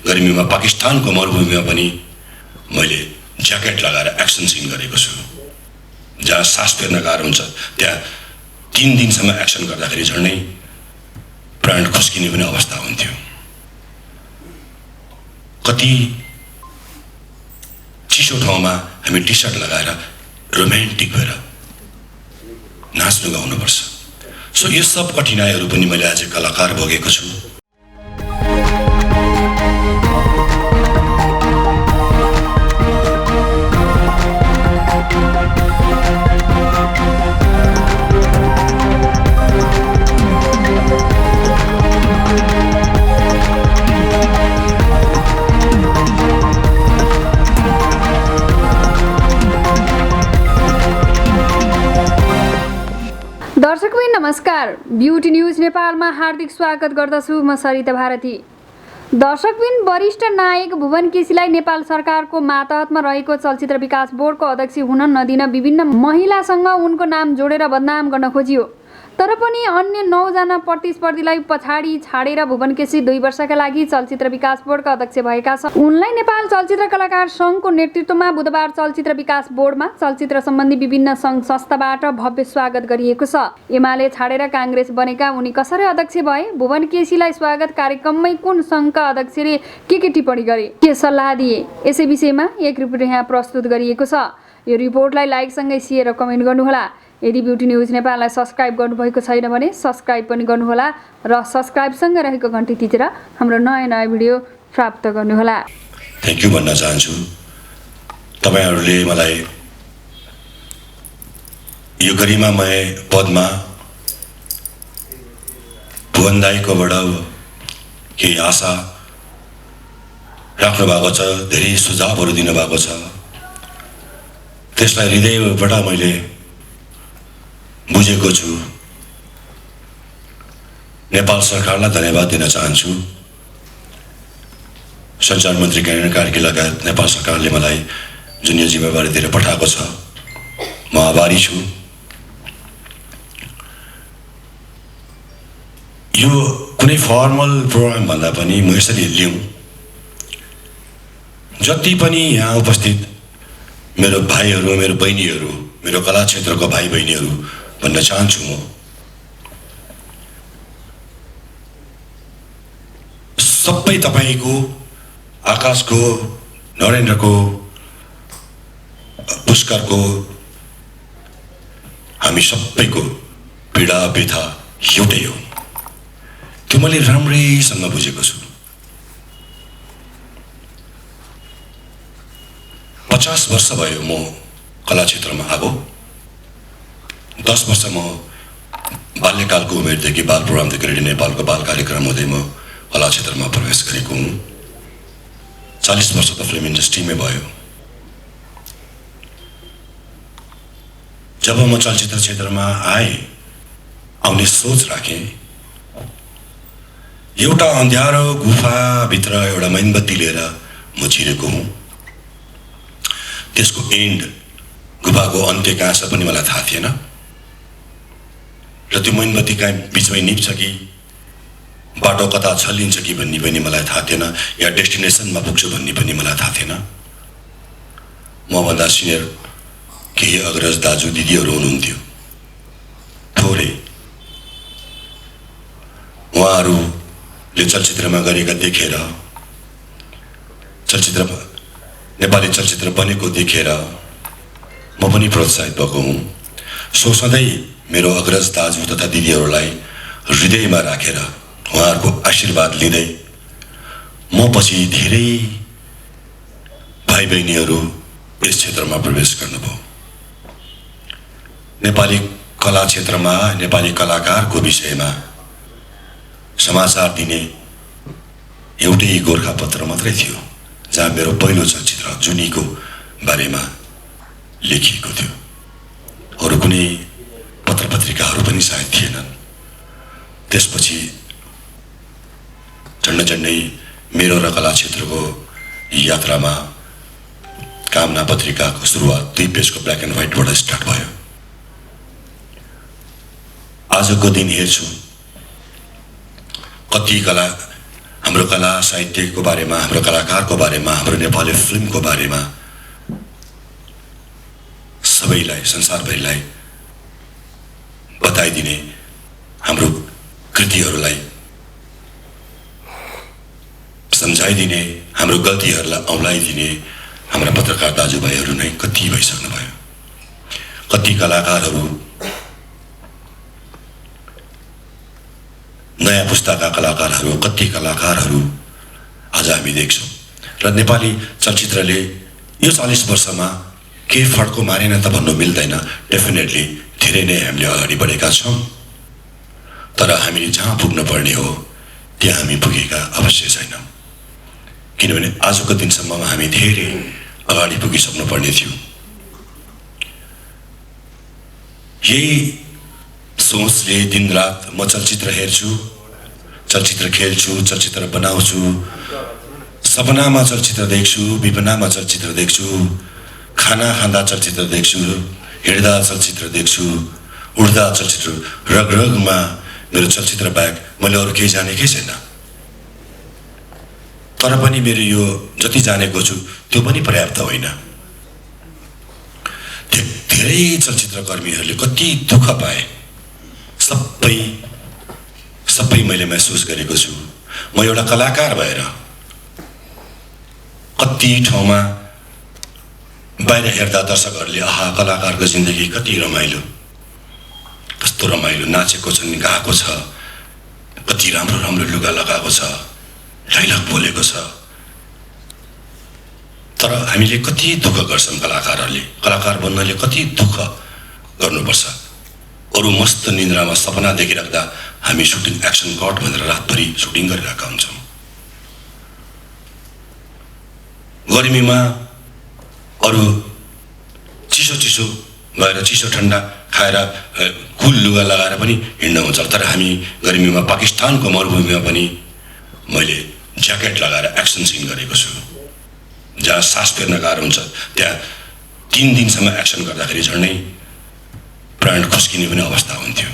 गर्मीमा पाकिस्तानको मरुभूमिमा पनि मैले ज्याकेट लगाएर एक्सन सिन गरेको छु। जहाँ सास फेर्न गाह्रो हुन्छ त्यहाँ 3 दिनसम्म एक्सन गर्दाखेरि झन्डै प्राण खुस्किने पनि अवस्था हुन्थ्यो। कति चिसो ठाउँमा हामी टी-सर्ट लगाएर रोमान्टिक भएर नाच्नु गाउनुपर्छ। सो यो सब कठिनाइहरू पनि मैले आज कलाकार भोगेको छु। दर्शकबिन नमस्कार, ब्युटी न्यूज नेपालमा हार्दिक स्वागत गर्दछु। म सरिता भारती। दर्शकबिन वरिष्ठ नायक भुवन केसीलाई नेपाल सरकारको मातहतमा रहेको चलचित्र विकास बोर्डको अध्यक्ष हुन नदिन विभिन्न महिलासँग उनको नाम जोडेर बदनाम गर्न खोजियो। तर पनि अन्य 9 जना प्रतिस्पर्धीलाई पछाडि छाडेर भुवन केसी 2 वर्षका लागि चलचित्र विकास बोर्डका अध्यक्ष भएका छन्। उनलाई नेपाल चलचित्र कलाकार सङ्घको नेतृत्वमा बुधबार चलचित्र विकास बोर्डमा चलचित्र सम्बन्धी विभिन्न सङ्घ संस्थाबाट भव्य स्वागत गरिएको छ। एमाले छाडेर काङ्ग्रेस बनेका उनी कसरी अध्यक्ष भए? भुवन केसीलाई स्वागत कार्यक्रममै कुन सङ्घका अध्यक्षले के टिप्पणी गरे, के सल्लाह दिए? यसै विषयमा एक रिपोर्ट यहाँ प्रस्तुत गरिएको छ। यो रिपोर्टलाई लाइकसँगै सेयर र कमेन्ट गर्नुहोला। यदि ब्युटी न्यूज नेपाललाई सब्स्क्राइब गर्नुभएको छैन भने सब्स्क्राइब पनि गर्नुहोला र सब्स्क्राइबसँग रहेको घन्टी थिचेर हाम्रो नयाँ भिडियो प्राप्त गर्नुहोला। थ्याङ्क यू भन्न चाहन्छु। तपाईहरूले मलाई यो गरिमामय पदमा भुवन दाइकोबाट केही आशा राख्नु भएको छ, धेरै सुझावहरू दिनुभएको छ। त्यसलाई हृदयबाट मैले बुझेको छु। नेपाल सरकारलाई धन्यवाद दिन चाहन्छु। सञ्चार मन्त्री ज्ञानेन्द्र कार्की लगायत नेपाल सरकारले मलाई जुन यो जिम्मेवारी दिएर पठाएको छ, म आभारी छु। यो कुनै फर्मल प्रोग्राम भन्दा पनि म यसरी लिउँ, जति पनि यहाँ उपस्थित मेरो भाइहरू, मेरो बहिनीहरू, मेरो कला क्षेत्रको भाइ बहिनीहरू भन्न चाहन्छु, म सबै तपाईको, आकाशको, नरेन्द्रको, पुष्करको, हामी सबैको पीडा व्यथा एउटै हो। त्यो मैले राम्रैसँग बुझेको छु। 50 वर्ष भयो म कला क्षेत्रमा आएको। 10 वर्ष म बाल्यकालको उमेरदेखि बाल प्रोग्रामदेखि रेडियो नेपालको बाल कार्यक्रम हुँदै म कला क्षेत्रमा प्रवेश गरेको हुँ। 40 वर्ष त फिल्म इन्डस्ट्रीमै भयो। जब म चलचित्र क्षेत्रमा आउने सोच राखेँ, एउटा अन्ध्यारो गुफाभित्र एउटा मोमबत्ती लिएर म छिरेको हुँ। त्यसको एन्ड, गुफाको अन्त्य कहाँ छ पनि मलाई थाहा थिएन र त्यो मोमबत्ती कहाँ बिचमै निप्छ कि बाटो कता छल्लिन्छ कि भन्ने पनि मलाई थाहा थिएन, या डेस्टिनेसनमा पुग्छु भन्ने पनि मलाई थाहा थिएन। मभन्दा सिनियर केही अग्रज दाजु दिदीहरू हुनुहुन्थ्यो थोरै। उहाँहरूले चलचित्रमा गरेका देखेर, नेपाली चलचित्र बनेको देखेर म पनि प्रोत्साहित भएको हुँ। सो सधैँ मेरो अग्रज दाजु तथा दिदीहरूलाई हृदयमा राखेर उहाँहरूको आशीर्वाद लिँदै म पछि धेरै भाइ बहिनीहरू यस क्षेत्रमा प्रवेश गर्नुभयो। नेपाली कला क्षेत्रमा नेपाली कलाकारको विषयमा समाचार दिने एउटै गोर्खापत्र मात्रै थियो, जहाँ मेरो पहिलो चलचित्र जुनीको बारेमा लेखिएको थियो। अरू कुनै पत्र पत्रिकाहरू पनि सायद थिएनन्। त्यसपछि झन्डै मेरो र कला क्षेत्रको यात्रामा कामना पत्रिकाको सुरुवात 2 पेजको ब्ल्याक एन्ड व्हाइटबाट स्टार्ट भयो। आजको दिन हेर्छु कति कला हाम्रो कला साहित्यको बारेमा, हाम्रो कलाकारको बारेमा, हाम्रो नेपाली फिल्मको बारेमा सबैलाई, संसारभरिलाई बताइदिने, हाम्रो कृतिहरूलाई सम्झाइदिने, हाम्रो गल्तीहरूलाई औँलाइदिने हाम्रा पत्रकार दाजुभाइहरू नै कति भइसक्नु भयो। कति कलाकारहरू, नयाँ पुस्ताका कलाकारहरू, कति कलाकारहरू आज हामी देख्छौँ। र नेपाली चलचित्रले यो 40 वर्षमा के फड्को मारेन त भन्नु मिल्दैन। डेफिनेटली धेरै नै हामीले अगाडि बढेका छौँ, तर हामीले जहाँ पुग्न पर्ने हो त्यहाँ हामी पुगेका अवश्य छैनौँ। किनभने आजको दिनसम्ममा हामी धेरै अगाडि पुगिसक्नु पर्ने थियो। यही सोचले दिनरात म चलचित्र हेर्छु, चलचित्र खेल्छु, चलचित्र बनाउँछु, सपनामा चलचित्र देख्छु, विपनामा चलचित्र देख्छु, खाना खाँदा चलचित्र देख्छु, हिँड्दा चलचित्र देख्छु, उड्दा चलचित्र, रग रगमा मेरो चलचित्र बाहेक मैले अरू केही जानेकै छैन। तर पनि मेरो यो जति जानेको छु त्यो पनि पर्याप्त होइन। धेरै चलचित्रकर्मीहरूले कति दुःख पाए, सबै मैले महसुस गरेको छु। म एउटा कलाकार भएर कति ठाउँमा बाहिर हेर्दा दर्शकहरूले आहा कलाकारको जिन्दगी कति रमाइलो, कस्तो रमाइलो, नाचेको छन्, गाएको छ, कति राम्रो राम्रो लुगा लगाएको छ, डाइलग बोलेको छ। तर हामीले कति दुःख गर्छौँ कलाकारहरूले, कलाकार बन्नले कति दुःख गर्नुपर्छ। अरू मस्त निन्द्रामा सपना देखिराख्दा हामी सुटिङ एक्सन कट भनेर रातभरि सुटिङ गरिरहेका हुन्छौँ। गर्मीमा अरू चिसो भएर चिसो ठन्डा खाएर कुल लुगा लगाएर पनि हिँड्न हुन्छ। तर हामी गर्मीमा पाकिस्तानको मरुभूमिमा पनि मैले ज्याकेट लगाएर एक्सन सिन गरेको छु। जहाँ सास फेर्न गाह्रो हुन्छ त्यहाँ 3 दिनसम्म एक्सन गर्दाखेरि झन्डै प्राण खस्किने पनि अवस्था हुन्थ्यो।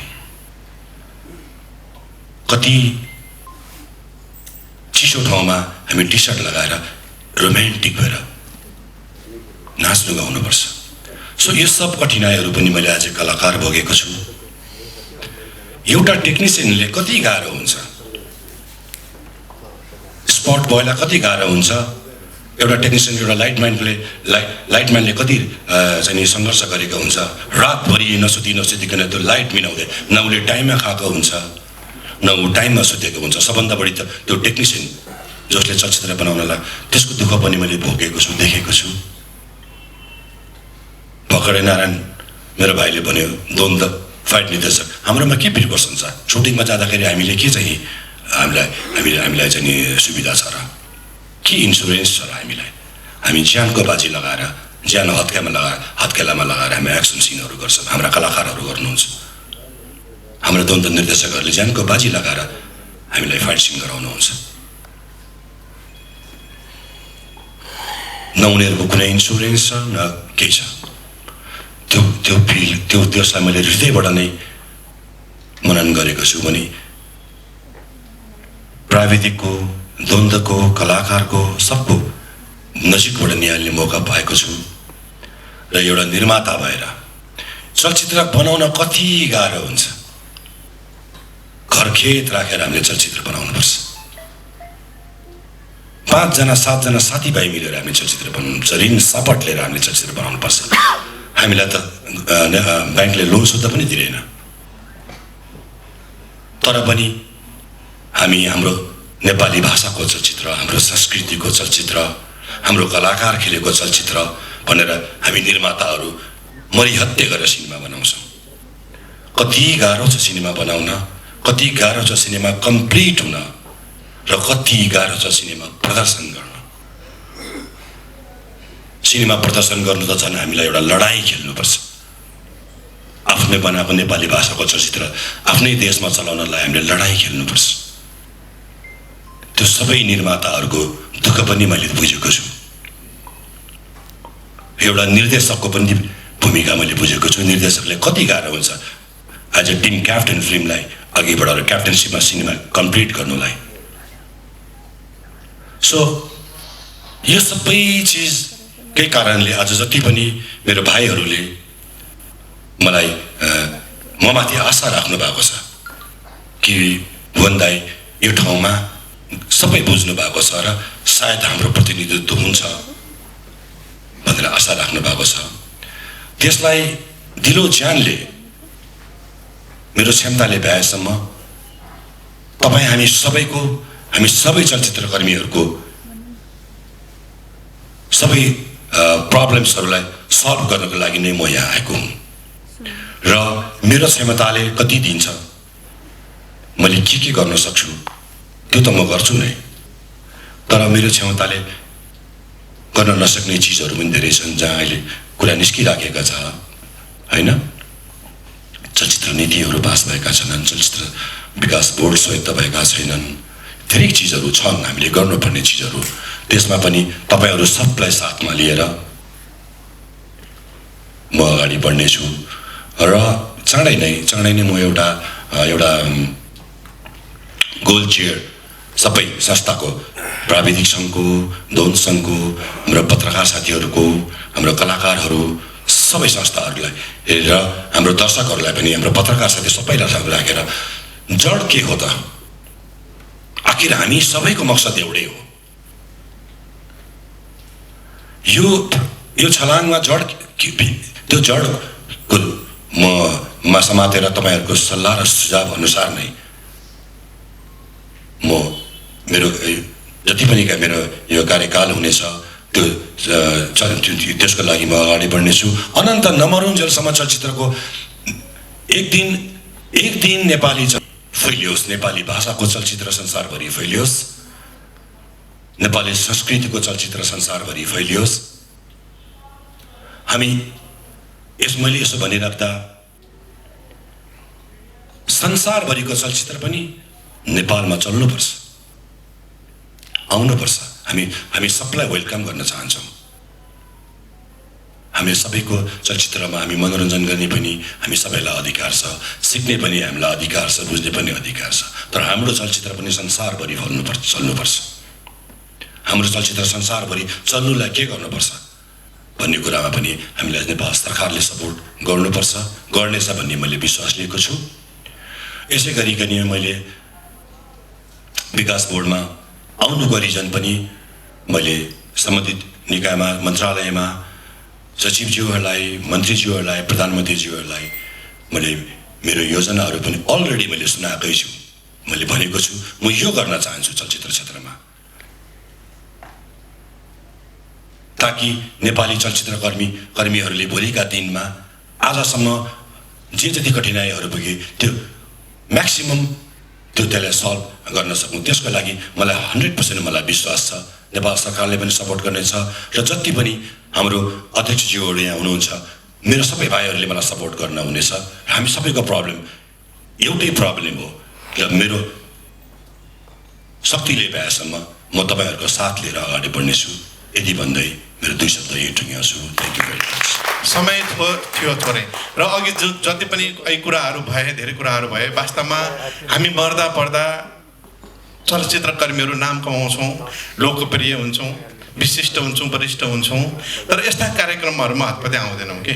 कति चिसो ठाउँमा हामी टी सर्ट लगाएर रोमान्टिक भएर नाच्नु गाउनुपर्छ। सो यो सब कठिनाइहरू पनि मैले आज कलाकार भोगेको छु। एउटा टेक्निसियनले कति गाह्रो हुन्छ, स्पट बोयलाई कति गाह्रो हुन्छ, एउटा टेक्निसियन, एउटा लाइटम्यानले कति चाहिँ सङ्घर्ष गरेको हुन्छ। रातभरि नसुतिकन त्यो लाइट मिलाउँदै, न उसले टाइममा खाएको हुन्छ न ऊ टाइममा सुतेको हुन्छ। सबभन्दा बढी त त्यो टेक्निसियन जसले चलचित्र बनाउनलाई, त्यसको दुःख पनि मैले भोगेको छु, देखेको छु। भर्खरै नारायण मेरो भाइले भन्यो द्वन्द फाइट निर्देशक, हाम्रोमा के प्रिकसन छ? सुटिङमा जाँदाखेरि हामीले के चाहिँ हामीलाई चाहिँ नि सुविधा छ र के इन्सुरेन्स छ र हामीलाई? हामी ज्यानको बाजी लगाएर, ज्यान हत्केलामा लगाएर हामी एक्सन सिनहरू गर्छौँ। हाम्रा कलाकारहरू गर्नुहुन्छ, हाम्रो द्वन्द निर्देशकहरूले ज्यानको बाजी लगाएर हामीलाई फाइट सिन गराउनुहुन्छ। न उनीहरूको कुनै इन्सुरेन्स छ न केही छ। त्यसलाई मैले हृदयबाट नै मनन गरेको छु। भने प्राविधिकको, द्वन्द्वको, कलाकारको सबको नजिकबाट निहाल्ने मौका पाएको छु। र एउटा निर्माता भएर चलचित्र बनाउन कति गाह्रो हुन्छ। घरखेत राखेर हामीले चलचित्र बनाउनुपर्छ। 5 जना 7 जना साथीभाइ मिलेर हामीले चलचित्र बनाउनुपर्छ। ऋण सपट लिएर हामीले चलचित्र बनाउनुपर्छ। हामीलाई त ब्याङ्कले लोन सुत्दा पनि दिँदैन। तर पनि हामी हाम्रो नेपाली भाषाको चलचित्र, हाम्रो संस्कृतिको चलचित्र, हाम्रो कलाकार खेलेको चलचित्र भनेर हामी निर्माताहरू मरिहत्ते गरेर सिनेमा बनाउँछौँ। कति गाह्रो छ सिनेमा बनाउन, कति गाह्रो छ सिनेमा कम्प्लिट हुन, र कति गाह्रो छ सिनेमा प्रदर्शन गर्न। सिनेमा प्रदर्शन गर्नु त झन् हामीलाई एउटा लडाइँ खेल्नुपर्छ। आफ्नै बनाएको नेपाली भाषाको चलचित्र आफ्नै देशमा चलाउनलाई हामीले लडाइँ खेल्नुपर्छ। त्यो सबै निर्माताहरूको दुःख पनि मैले बुझेको छु। एउटा निर्देशकको पनि भूमिका मैले बुझेको छु। निर्देशकले कति गाह्रो हुन्छ एज अ टिम क्याप्टेन फिल्मलाई अघि बढाएर क्याप्टेनसिपमा सिनेमा कम्प्लिट गर्नुलाई। 5 जना 7 जना साथीभाइ मिलेर हामीले चलचित्र बनाउनुपर्छ। 5 जना 7 जना साथीभाइ मिलेर हामीले चलचित्र बनाउनुपर्छ। 5 जना 7 जना साथीभाइ मिलेर हामीले चलचित्र बनाउनुपर्छ। सो यो सबै चिजकै कारणले आज जति पनि मेरो भाइहरूले मलाई ममाथि आशा राख्नु भएको छ कि भुवन दाइ यो ठाउँमा सबै बुझ्नु भएको छ र सायद हाम्रो प्रतिनिधित्व हुन्छ भनेर आशा राख्नु भएको छ। त्यसलाई दिलो ज्यानले मेरो क्षमताले भ्याएसम्म तपाईँ हामी सबै चलचित्रकर्मीहरूको सबै प्रब्लम्सहरूलाई सल्भ गर्नको लागि नै म यहाँ आएको हुँ र मेरो क्षमताले कति दिन्छ मैले के गर्न सक्छु त्यो त म गर्छु नै, तर मेरो क्षमताले गर्न नसक्ने चिजहरू पनि धेरै छन् जहाँ अहिले कुरा निस्किराखेका छ हैन। चलचित्र नीतिहरू पास भएका छैनन्, चलचित्र विकास बोर्ड स्वायत्त भएका छैनन्, धेरै चिजहरू छन् हामीले गर्नुपर्ने चिजहरू। त्यसमा पनि तपाईहरू सबलाई साथमा लिएर म अगाडि बढ्नेछु र चाँडै नै म एउटा गोल्ड चेयर सबै संस्थाको, प्राविधिक सङ्घको, दौन सङ्घको, हाम्रो पत्रकार साथीहरूको, हाम्रो कलाकारहरू, सबै संस्थाहरूलाई हेरेर हाम्रो दर्शकहरूलाई पनि, हाम्रो पत्रकार साथी सबैलाई राखेर जड के हो त, आखिर हामी सबैको मकसद एउटै हो। यो छलाङमा जड त्यो जडको म समातेर तपाईहरूको सल्लाह र सुझाव अनुसार नै म मेरो जति पनि मेरो यो कार्यकाल हुनेछ त्यसको लागि म अगाडि बढ्नेछु। अनन्त नमरुन्जेलसम्म चलचित्रको एक दिन नेपाली फैलियोस्, नेपाली भाषाको चलचित्र संसारभरि फैलियोस्, नेपाली संस्कृतिको चलचित्र संसारभरि फैलियोस्। हामी मैले यसो भनिराख्दा संसारभरिको चलचित्र पनि नेपालमा चल्नुपर्छ, आउनुपर्छ। हामी सबलाई वेलकम गर्न चाहन्छौँ। हामी सबैको चलचित्रमा हामी मनोरञ्जन गर्ने पनि हामी सबैलाई अधिकार छ, सिक्ने पनि हामीलाई अधिकार छ, बुझ्ने पनि अधिकार छ। तर हाम्रो चलचित्र पनि संसारभरि चल्नुपर्छ। हाम्रो चलचित्र संसारभरि चल्नुलाई के गर्नुपर्छ भन्ने कुरामा पनि हामीलाई नेपाल सरकारले सपोर्ट गर्नुपर्छ, गर्नेछ भन्ने मैले विश्वास लिएको छु। यसै गरिकन मैले विकास बोर्डमा आउनु गरिजन पनि मैले सम्बन्धित निकायमा, मन्त्रालयमा सचिवज्यूहरूलाई, मन्त्रीज्यूहरूलाई, प्रधानमन्त्रीज्यूहरूलाई मैले मेरो योजनाहरू पनि अलरेडी मैले सुनाएकै छु। मैले भनेको छु म यो गर्न चाहन्छु चलचित्र क्षेत्रमा, ताकि नेपाली चलचित्र कर्मीहरूले भोलिका दिनमा आजसम्म जे जति कठिनाइहरू पुगे त्यो म्याक्सिमम त्यसलाई सल्भ गर्न सक्नु। त्यसको लागि मलाई 100% मलाई विश्वास छ नेपाल सरकारले पनि सपोर्ट गर्नेछ र जति पनि हाम्रो अध्यक्षज्यूहरू यहाँ हुनुहुन्छ, मेरो सबै भाइहरूले मलाई सपोर्ट गर्न हुनेछ। हामी सबैको प्रब्लम एउटै प्रब्लम हो र मेरो शक्तिले भएसम्म म तपाईहरूको साथ लिएर अगाडि बढ्नेछु। यदि भन्दै मेरो 2 शब्द यही टुङ्ग्याउँछु। Thank you very much. समय थियो थोरै र अघि जति पनि कुराहरू भए, धेरै कुराहरू भए, वास्तवमा हामी मर्दा पर्दा चलचित्र कर्मीहरू नाम कमाउँछौँ, लोकप्रिय हुन्छौँ, विशिष्ट हुन्छौँ, वरिष्ठ हुन्छौँ, तर यस्ता कार्यक्रमहरूमा हतपत्ती आउँदैनौँ कि।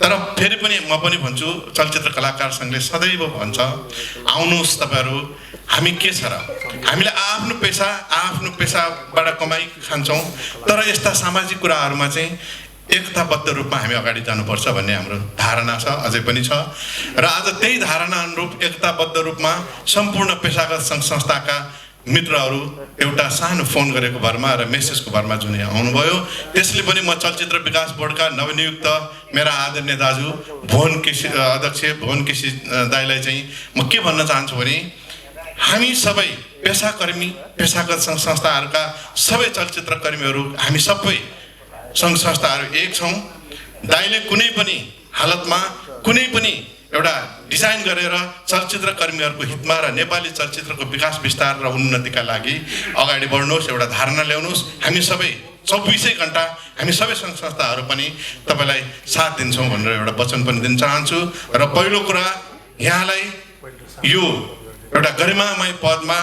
तर फेरि पनि म पनि भन्छु, चलचित्र कलाकार सङ्घले सदैव भन्छ आउनुहोस् तपाईँहरू, हामी के छ र हामीले आफ्नो पेसाबाट कमाइ खान्छौँ, तर यस्ता सामाजिक कुराहरूमा चाहिँ एकताबद्ध रूपमा हामी अगाडि जानुपर्छ भन्ने हाम्रो धारणा छ, अझै पनि छ। र आज त्यही धारणा अनुरूप एकताबद्ध रूपमा सम्पूर्ण पेसागत सङ्घ संस्थाका मित्रहरू एउटा सानो फोन गरेको भरमा र मेसेजको भरमा जुन आउनुभयो, त्यसले पनि म चलचित्र विकास बोर्डका नवनियुक्त मेरा आदरणीय दाजु अध्यक्ष भुवन केसी दाइलाई चाहिँ म के भन्न चाहन्छु भने हामी सबै पेसागत सङ्घ संस्थाहरूका सबै चलचित्र कर्मीहरू, हामी सबै सङ्घ संस्थाहरू एक छौँ। दाइले कुनै पनि हालतमा कुनै पनि एउटा डिजाइन गरेर चलचित्र कर्मीहरूको हितमा र नेपाली चलचित्रको विकास विस्तार र उन्नतिका लागि अगाडि बढ्नुहोस्, एउटा धारणा ल्याउनुहोस्। हामी सबै 24 घण्टा हामी सबै सङ्घ संस्थाहरू पनि तपाईँलाई साथ दिन्छौँ भनेर एउटा वचन पनि दिन चाहन्छु। र पहिलो कुरा, यहाँलाई यो एउटा गरिमामय पदमा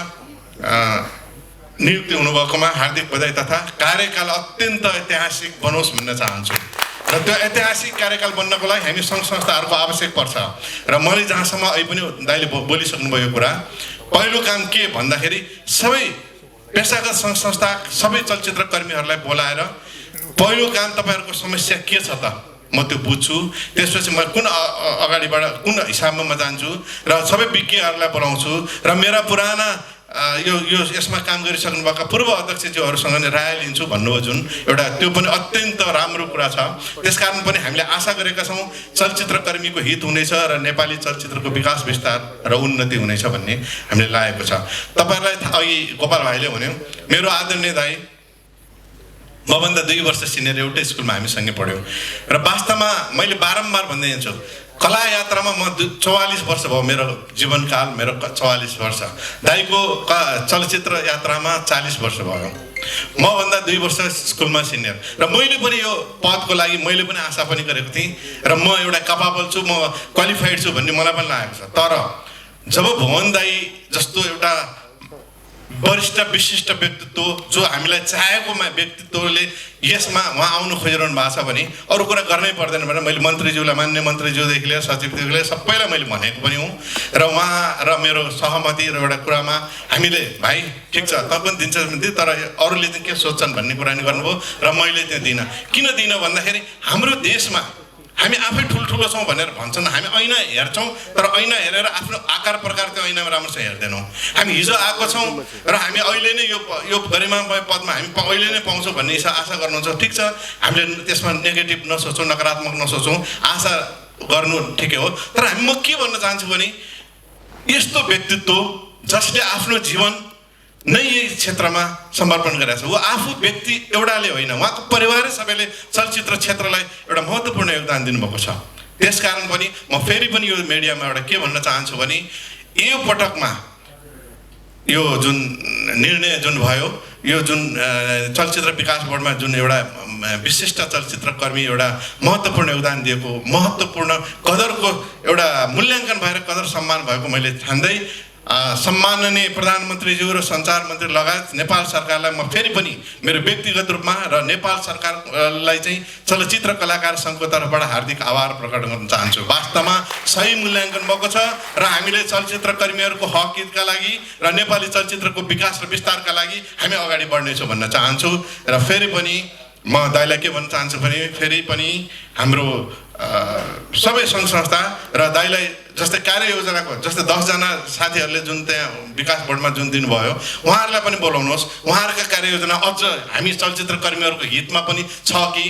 नियुक्ति हुनुभएकोमा हार्दिक बधाई तथा कार्यकाल अत्यन्त ऐतिहासिक बनोस् भन्न चाहन्छु र त्यो ऐतिहासिक कार्यकाल बन्नको लागि हामी सङ्घ संस्थाहरूको आवश्यक पर्छ र मैले जहाँसम्म अहिले पनि दाइले बोलिसक्नुभयो कुरा पहिलो काम के भन्दाखेरि सबै पेसागत सङ्घ संस्था सबै चलचित्र कर्मीहरूलाई बोलाएर पहिलो काम तपाईँहरूको समस्या के छ त म त्यो बुझ्छु त्यसपछि म कुन अगाडिबाट कुन हिसाबमा म जान्छु र सबै विज्ञहरूलाई बोलाउँछु र मेरा पुराना यसमा काम गरिसक्नुभएका पूर्व अध्यक्षज्यूहरूसँग नै राय लिन्छु भन्नुभयो जुन एउटा त्यो पनि अत्यन्त राम्रो कुरा छ त्यसकारण पनि हामीले आशा गरेका छौँ चलचित्रकर्मीको हित हुनेछ र नेपाली चलचित्रको विकास विस्तार र उन्नति हुनेछ भन्ने हामीले लागेको छ तपाईँहरूलाई अघि गोपाल भाइले भन्यो मेरो आदरणीय दाइ मभन्दा 2 वर्ष सिनियर एउटै स्कुलमा हामी सँगै पढ्यौँ र वास्तवमा मैले बारम्बार भन्दै हिँड्छु कला यात्रामा म 44 वर्ष भयो मेरो जीवनकाल मेरो 44 वर्ष दाइको चलचित्र यात्रामा 40 वर्ष भयो मभन्दा 2 वर्ष स्कुलमा सिनियर र मैले पनि यो पदको लागि मैले पनि आशा पनि गरेको थिएँ र म एउटा कपाबल छु म क्वालिफाइड छु भन्ने मलाई पनि लागेको छ तर जब भुवन दाइ जस्तो एउटा वरिष्ठ विशिष्ट व्यक्तित्व जो हामीलाई चाहेको व्यक्तित्वले यसमा उहाँ आउनु खोजिरहनु भएको छ भने अरू कुरा गर्नै पर्दैन भनेर मैले मन्त्रीज्यूलाई मान्य मन्त्रीज्यूदेखि लिएर सचिवदेखि लिएर सबैलाई मैले भनेको पनि हुँ र उहाँ र मेरो सहमति र एउटा कुरामा हामीले भाइ ठिक छ त पनि दिन्छ भने तर अरूले चाहिँ के सोच्छन् भन्ने कुरा नि गर्नुभयो र मैले त्यो दिनँ किन दिनँ भन्दाखेरि हाम्रो देशमा हामी आफै ठुल्ठुलो छौँ भनेर भन्छन् हामी ऐना हेर्छौँ तर ऐना हेरेर आफ्नो आकार प्रकार त्यो ऐनामा राम्रोसँग हेर्दैनौँ हामी हिजो आएको छौँ र हामी अहिले नै यो गरिमामय पदमा हामी अहिले नै पाउँछौँ भन्ने आशा गर्नुहुन्छ ठिक छ हामीले त्यसमा नेगेटिभ नसोचौँ नकारात्मक नसोचौँ आशा गर्नु ठिकै हो तर म के भन्न चाहन्छु भने यस्तो व्यक्तित्व जसले आफ्नो जीवन नै यही क्षेत्रमा समर्पण गरेको छ ऊ आफू व्यक्ति एउटाले होइन उहाँको परिवारै सबैले चलचित्र क्षेत्रलाई एउटा महत्त्वपूर्ण योगदान दिनुभएको छ त्यसकारण पनि म फेरि पनि यो मिडियामा एउटा के भन्न चाहन्छु भने यो पटकमा यो जुन निर्णय जुन भयो यो जुन चलचित्र विकास बोर्डमा जुन एउटा विशिष्ट चलचित्रकर्मी एउटा महत्त्वपूर्ण योगदान दिएको महत्त्वपूर्ण कदरको एउटा मूल्याङ्कन भएर कदर सम्मान भएको मैले ठान्दै सम्माननीय प्रधानमन्त्रीज्यू र सञ्चार मन्त्री लगायत नेपाल सरकारलाई म फेरि पनि मेरो व्यक्तिगत रूपमा र नेपाल सरकारलाई चाहिँ चलचित्र कलाकार सङ्घको तर्फबाट हार्दिक आभार प्रकट गर्न चाहन्छु वास्तवमा सही मूल्याङ्कन भएको छ र हामीले चलचित्र कर्मीहरूको हक हितका लागि र नेपाली चलचित्रको विकास र विस्तारका लागि हामी अगाडि बढ्नेछौँ भन्न चाहन्छु र फेरि पनि म दाइलाई के भन्न चाहन्छु भने फेरि पनि हाम्रो सबै सङ्घ संस्था र दाइलाई जस्तै कार्ययोजनाको जस्तै 10 जना साथीहरूले जुन त्यहाँ विकास बोर्डमा जुन दिनुभयो उहाँहरूलाई पनि बोलाउनुहोस् उहाँहरूका कार्ययोजना अझ हामी चलचित्र कर्मीहरूको हितमा पनि छ कि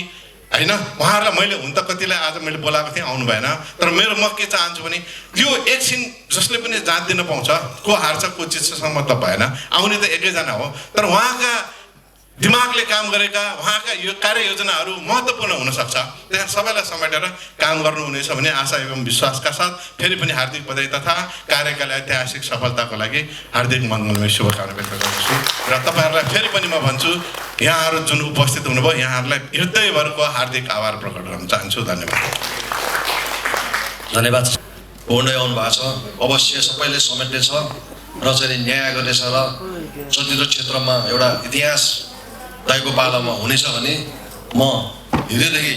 हैन उहाँहरूलाई मैले हुन त कतिलाई आज मैले बोलाएको थिएँ आउनु भएन तर मेरो म के चाहन्छु भने यो एकछिन जसले पनि जाँच दिन पाउँछ को हार्छ को जित्छसँग मतलब भएन आउने त एकैजना हो तर उहाँका दिमागले काम गरेका उहाँका यो कार्ययोजनाहरू महत्त्वपूर्ण हुनसक्छ त्यहाँ सबैलाई समेटेर काम गर्नुहुनेछ भन्ने आशा एवं विश्वासका साथ फेरि पनि हार्दिक बधाई तथा कार्यकाल ऐतिहासिक सफलताको लागि हार्दिक मङ्गलमय शुभकामना व्यक्त गर्दछु र तपाईँहरूलाई फेरि पनि म भन्छु यहाँहरू जुन उपस्थित हुनुभयो यहाँहरूलाई हृदयभरको हार्दिक आभार प्रकट गर्न चाहन्छु धन्यवाद धन्यवाद पूर्ण आउनु भएको छ अवश्य सबैले समेट्नेछ र चाहिँ न्याय गर्नेछ र चलचित्र क्षेत्रमा एउटा इतिहास दाइको पालामा हुनेछ भने म हृदयदेखि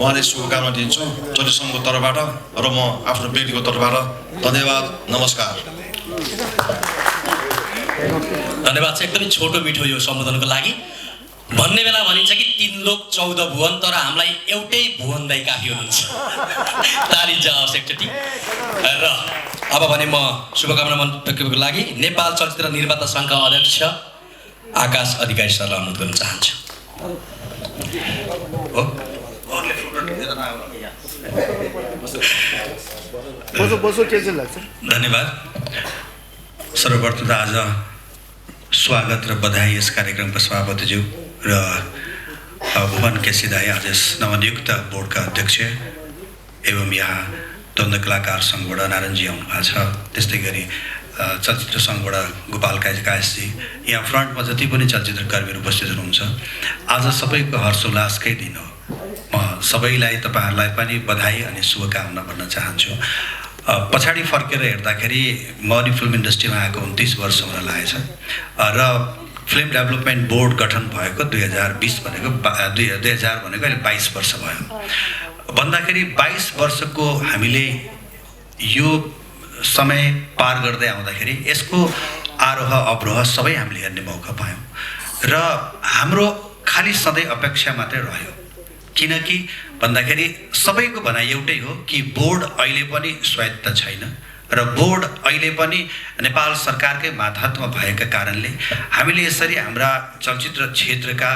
उहाँले शुभकामना दिन्छु चलचित्र सङ्घको तर्फबाट र म आफ्नो व्यक्तिको तर्फबाट धन्यवाद नमस्कार धन्यवाद छ एकदमै छोटो मिठो यो सम्बोधनको लागि भन्ने बेला भनिन्छ कि 3 लोक 14 भुवन तर हामीलाई एउटै भुवन दाइ काफी हुनुहुन्छ ताली जाओस् एकचोटि र अब भने म शुभकामना मन्तव्यको लागि नेपाल चलचित्र निर्माता सङ्घका अध्यक्ष आकाश अधिकारी सरलाई अनुरोध गर्न चाहन्छु धन्यवाद सर्वप्रथम त आज स्वागत र बधाई यस कार्यक्रमका सभापतिज्यू र भुवन केसी दाई आज नवनियुक्त बोर्डका अध्यक्ष एवं यहाँ द्वन्द्व कलाकार सङ्घबाट नारायणजी आउनु भएको छ त्यस्तै गरी चलचित्र सङ्घबाट गोपाल कायसजी यहाँ फ्रन्टमा जति पनि चलचित्र कर्मीहरू उपस्थित हुनुहुन्छ आज सबैको हर्षोल्लासकै दिन हो म सबैलाई तपाईँहरूलाई पनि बधाई अनि शुभकामना भन्न चाहन्छु पछाडि फर्केर हेर्दाखेरि म नि फिल्म इन्डस्ट्रीमा आएको 29 वर्ष हुन लागेछ र फिल्म डेभलपमेन्ट बोर्ड गठन भएको 2020 भनेको 2000 भनेको अहिले 22 वर्ष भयो भन्दाखेरि 22 वर्षको हामीले यो समय पार गर्दै आउँदाखेरि यसको आरोह अवरोह सबै हामीले हेर्ने मौका पायौँ र हाम्रो खाली सधैँ अपेक्षा मात्रै रह्यो किनकि भन्दाखेरि सबैको भनाइ एउटै हो कि बोर्ड अहिले पनि स्वायत्त छैन र बोर्ड अहिले पनि नेपाल सरकारकै मातहतमा भएका कारणले हामीले यसरी हाम्रा चलचित्र क्षेत्रका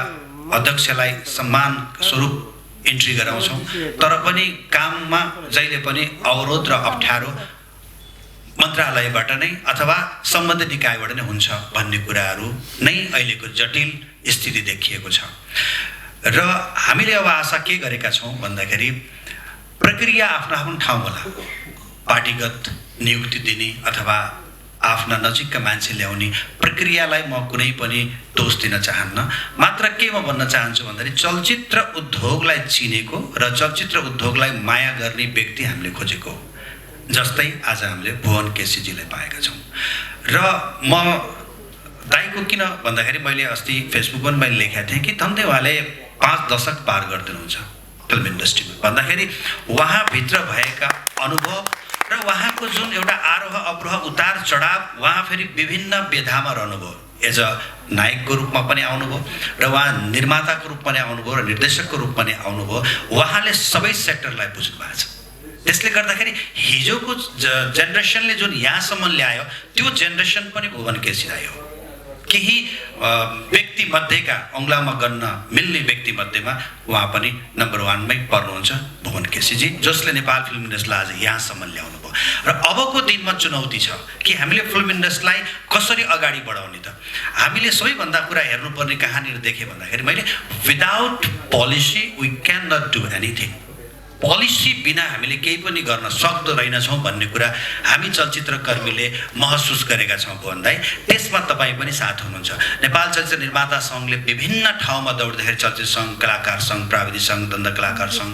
अध्यक्षलाई सम्मान स्वरूप इन्ट्री गराउँछौँ तर पनि काममा जहिले पनि अवरोध र अप्ठ्यारो मन्त्रालयबाट नै अथवा सम्बन्धित निकायबाट नै हुन्छ भन्ने कुराहरू नै अहिलेको जटिल स्थिति देखिएको छ र हामीले अब आशा के गरेका छौँ भन्दाखेरि प्रक्रिया आफ्नो आफ्नो ठाउँमा होला पार्टीगत नियुक्ति दिने अथवा आफ्ना नजिकका मान्छे ल्याउने प्रक्रियालाई म कुनै पनि दोष दिन चाहन्न मात्र के म भन्न चाहन्छु भन्दाखेरि चलचित्र उद्योगलाई चिनेको र चलचित्र उद्योगलाई माया गर्ने व्यक्ति हामीले खोजेको जस्तै आज हामीले भुवन केसीजीलाई पाएका छौँ र म दाइको किन भन्दाखेरि मैले अस्ति फेसबुकमा मैले लेखेको थिएँ कि धन्दै उहाँले 5 दशक पार गरिदिनुहुन्छ फिल्म इन्डस्ट्रीमा भन्दाखेरि उहाँभित्र भएका अनुभव र उहाँको जुन एउटा आरोह अवरोह उतार चढाव उहाँ फेरि विभिन्न विधामा रहनुभयो एज अ नायकको रूपमा पनि आउनुभयो र उहाँ निर्माताको रूपमा पनि आउनुभयो र निर्देशकको रूपमा पनि आउनुभयो उहाँले सबै सेक्टरलाई बुझ्नु भएको छ त्यसले गर्दाखेरि हिजोको जेनेरेसनले जुन यहाँसम्म ल्यायो त्यो जेनेरेसन पनि भुवन केसी आयो केही व्यक्ति मध्येका औँलामा गन्न मिल्ने व्यक्ति मध्येमा उहाँ पनि नम्बर 1 मै पर्नुहुन्छ भुवन केसीजी जसले नेपाल फिल्म इन्डस्ट्रीलाई आज यहाँसम्म ल्याउनु भयो र अबको दिनमा चुनौती छ कि हामीले फिल्म इन्डस्ट्रीलाई कसरी अगाडि बढाउने त हामीले सबैभन्दा कुरा हेर्नुपर्ने कहाँनिर देखेँ भन्दाखेरि मैले without policy we can not do anything policy बिना हामीले केही पनि गर्न सक्दो रहेनछौँ भन्ने कुरा हामी चलचित्रकर्मीले महसुस गरेका छौँ भुवन दाइ त्यसमा तपाईँ पनि साथ हुनुहुन्छ नेपाल चलचित्र निर्माता सङ्घले विभिन्न ठाउँमा दौड्दाखेरि चलचित्र सङ्घ कलाकार सङ्घ प्राविधिक सङ्घ दण्ड कलाकार सङ्घ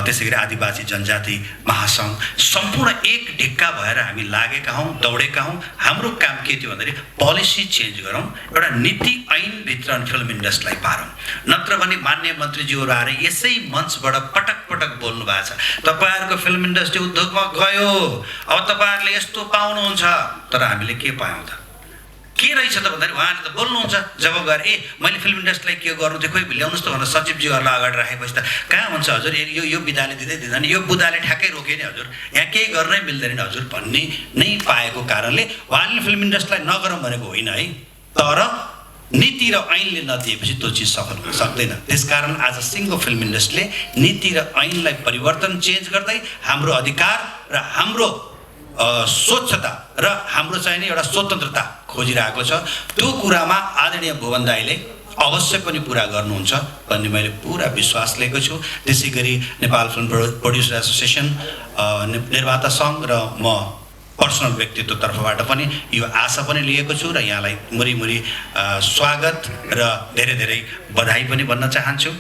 त्यसै गरी आदिवासी जनजाति महासङ्घ सम्पूर्ण एक ढिक्का भएर हामी लागेका हौँ दौडेका हौँ हाम्रो काम के थियो भन्दाखेरि पोलिसी चेन्ज गरौँ एउटा नीति ऐनभित्र फिल्म इन्डस्ट्रीलाई पारौँ नत्र भने माननीय मन्त्रीज्यूहरू आएर यसै मञ्चबाट पटक पटक बोल्नु भएको छ तपाईहरुको फिल्म इन्डस्ट्री उद्योगमा गयो अब तपाईहरुले यस्तो पाउनुहुन्छ तर हामीले के पायौं त के रहेछ त भन्दाखेरि उहाँले त बोल्नुहुन्छ जब गएर मैले फिल्म इन्डस्ट्रीलाई के गर्नु थियो खोइ ल्याउनुस् त भनेर सचिवज्यूहरुलाई अगाडि राखेपछि त कहाँ हुन्छ हजुर यो विधाले दिँदै दिँदैन यो बुदाले ठ्याक्कै रोके नि हजुर यहाँ केही गर्नै मिल्दैन नि हजुर भन्ने नै पाएको कारणले उहाँले फिल्म इन्डस्ट्रीलाई नगरौँ भनेको होइन है तर नीति र ऐनले नदिएपछि त्यो चिज सफल हुन सक्दैन त्यसकारण आज सिङ्गो फिल्म इन्डस्ट्रीले नीति र ऐनलाई परिवर्तन चेन्ज गर्दै हाम्रो अधिकार र हाम्रो स्वच्छता र हाम्रो चाहिने एउटा स्वतन्त्रता खोजिरहेको छ त्यो कुरामा आदरणीय भुवन दाइले अवश्य पनि पूरा गर्नुहुन्छ भन्ने मैले पूरा विश्वास लिएको छु त्यसैगरी नेपाल फिल्म प्रोड्युसर एसोसिएसन निर्माता सङ्घ र म पर्सनल व्यक्तित्व तर्फबाट पनि यो आशा पनि लिएको छु र यहाँलाई मुरी स्वागत र धेरै धेरै बधाई पनि भन्न चाहन्छु